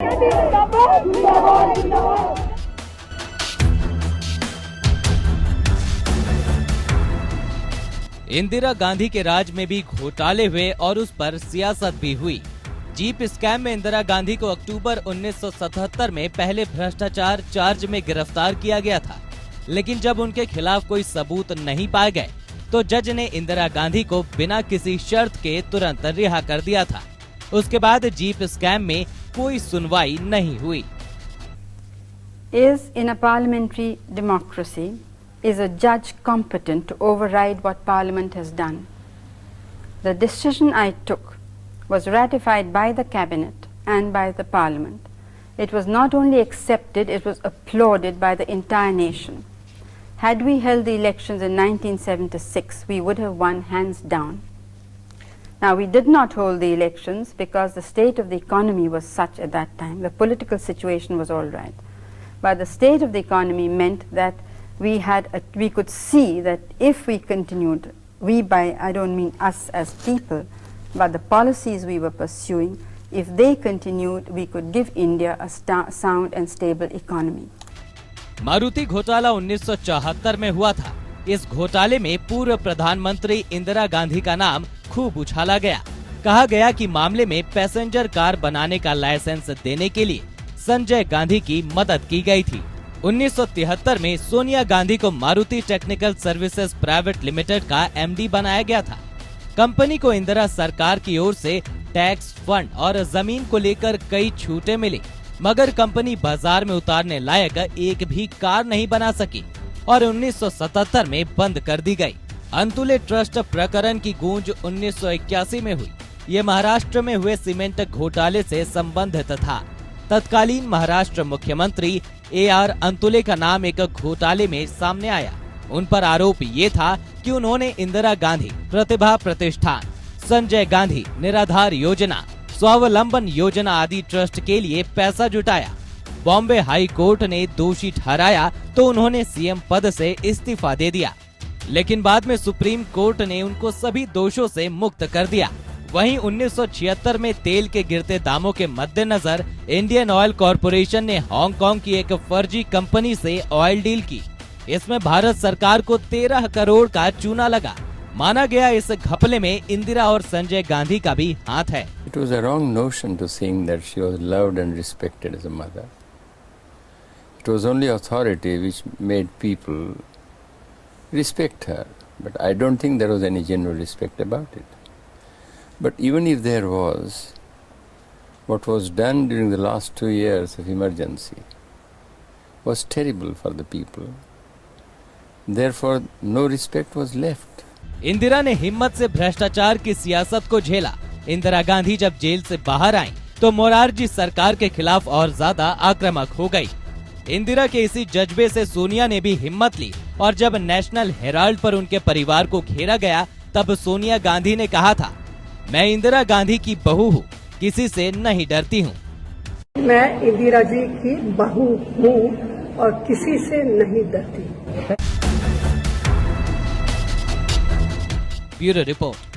इंदिरा गांधी के राज में भी घोटाले हुए और उस पर सियासत भी हुई। जीप स्कैम में इंदिरा गांधी को अक्टूबर 1977 में पहले भ्रष्टाचार चार्ज में गिरफ्तार किया गया था, लेकिन जब उनके खिलाफ कोई सबूत नहीं पाए गए तो जज ने इंदिरा गांधी को बिना किसी शर्त के तुरंत रिहा कर दिया था। उसके बाद जीप स्कैम में कोई सुनवाई नहीं हुई। In a parliamentary democracy, is a judge competent to override what Parliament has done? The decision I took was ratified by the Cabinet and by the Parliament. It was not only accepted, it was applauded by the entire nation. Had we held the elections in 1976, we would have won hands down. Now, we did not hold the elections because the state of the economy was such at that time. The political situation was all right. But the state of the economy meant that we could see that if we continued, I don't mean us as people, but the policies we were pursuing, if they continued, we could give India a sound and stable economy. Maruti घोटाला 1974 में हुआ था। इस घोटाले में पूर्व प्रधानमंत्री इंदिरा गांधी का नाम खूब उछाला गया। कहा गया कि मामले में पैसेंजर कार बनाने का लाइसेंस देने के लिए संजय गांधी की मदद की गई थी। 1973 में सोनिया गांधी को Maruti technical services private limited का एमडी बनाया गया था। कंपनी को इंदिरा सरकार की ओर से टैक्स, फंड और जमीन को लेकर कई छूटें मिली, मगर कंपनी बाजार में उतारने लायक एक भी कार नहीं बना सकी और 1977 में बंद कर दी गई। अंतुले ट्रस्ट प्रकरण की गूंज 1981 में हुई। ये महाराष्ट्र में हुए सीमेंट घोटाले से संबंधित था। तत्कालीन महाराष्ट्र मुख्यमंत्री AR अंतुले का नाम एक घोटाले में सामने आया। उन पर आरोप ये था कि उन्होंने इंदिरा गांधी प्रतिभा प्रतिष्ठान, संजय गांधी निराधार योजना, स्वावलंबन योजना आदि ट्रस्ट के लिए पैसा जुटाया। बॉम्बे हाई कोर्ट ने दोषी ठहराया तो उन्होंने सीएम पद से इस्तीफा दे दिया, लेकिन बाद में सुप्रीम कोर्ट ने उनको सभी दोषों से मुक्त कर दिया। वहीं 1976 में तेल के गिरते दामों के मद्देनजर इंडियन ऑयल कॉरपोरेशन ने हांगकांग की एक फर्जी कंपनी से ऑयल डील की। इसमें भारत सरकार को 13 करोड़ का चूना लगा। माना गया इस घपले में इंदिरा और संजय गांधी का भी हाथ है। It was a wrong notion to think that she was loved and respected as a mother. It was only authority which made people respect her, but I don't think there was any genuine respect about it. But even if there was, what was done during the last 2 years of emergency was terrible for the people. Therefore, no respect was left. Indira ने हिम्मत से भ्रष्टाचार की सियासत को झेला। इंदिरा गांधी जब jail से बाहर आईं, तो मोरारजी सरकार के खिलाफ और ज्यादा आक्रामक हो गई। इंदिरा के इसी जज्बे से सोनिया ने भी हिम्मत ली और जब नेशनल हेराल्ड पर उनके परिवार को घेरा गया, तब सोनिया गांधी ने कहा था, मैं इंदिरा गांधी की बहू हूँ, किसी से नहीं डरती हूँ। मैं इंदिरा जी की बहू हूँ और किसी से नहीं डरती। Bureau report.